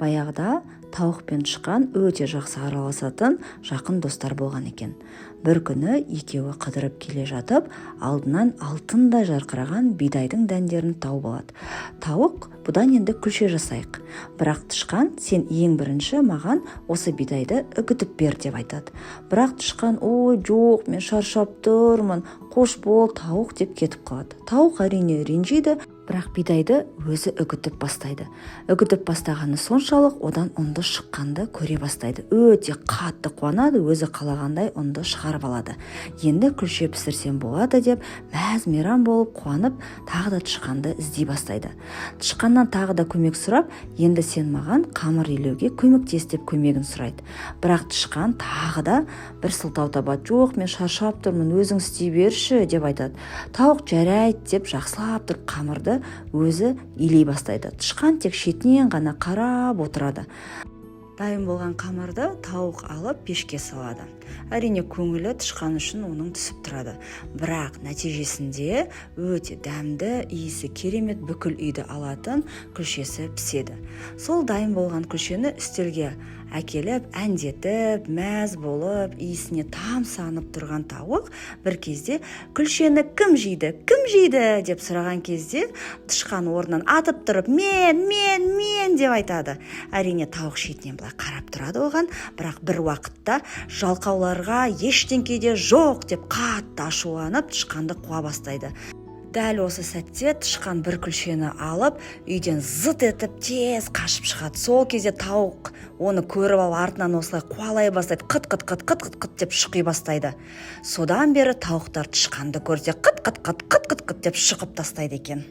Баяғыда тауық пен тышқан өте жақсы араласатын жақын достар болған екен. Бір күні екеуі қыдырып келе жатып, алдынан алтындай жарқыраған бидайдың дәндерін тауып алады. Тауық: бұдан енді күлше жасайық. Бірақ тышқан: сен ең бірінші маған осы бидайды үгітіп бер деп айтады. Бірақ тышқан: ой, жоқ, мен шаршап тұрмын, қош бол тауық деп кетіп қалады. Тауық әрине ренжиді, бірақ бидайды өзі үгітіп бастайды. Үгітіп бастағаны соншалық одан ұнды шыққанды көре бастайды. Өте қатты қуанады, өзі қалағандай ұнды шығарып алады. Енді күлше пісірсем болады деп мәз-мейрам болып қуанып, тағы да тышқанды іздей бастайды. Тышқаннан тағы да көмек сұрап: енді сен маған қамыр илеуге көмектес деп көмегін сұрайды. Бірақ тышқан тағы да бір сылтау табады. Жоқ, мен шаршап тұрмын, өзің істей берші деп айтады. Тауық жарайды деп жақсылап тұрып қамырды өзі илей бастайды. Тышқан тек шетінен ғана қарап отырады. Дайын болған қамырды тауық алып пешке салады. Әрине көңілі тышқан үшін оның түсіп тұрады. Бірақ нәтижесінде өте дәмді, иісі керемет бүкіл үйді алатын күлшесі піседі. Сол дайын болған күлшені үстелге әкеліп, әндетіп, мәз болып, иісіне тамсанып тұрған тауық бір кезде: күлшені кім жейді деп сұраған кезде, тышқан орнынан атып тұрып: мен деп айтады. Әрине тауық шетінен былай қарап тұрады оған, бірақ бір уақытта жалқауларға ештеңкеде жоқ деп қатты ашуланып тышқанды қуа бастайды. Дәл осы сәтте тышқан бір күлшені алып, үйден зыт етіп тез қашып шығады. Сол кезде тауық оны көріп алып артынан осылай қуалай бастайды. Қыт деп шұқи бастайды. Содан бері тауықтар тышқанды көрсе қыт деп шұқып тастайды екен.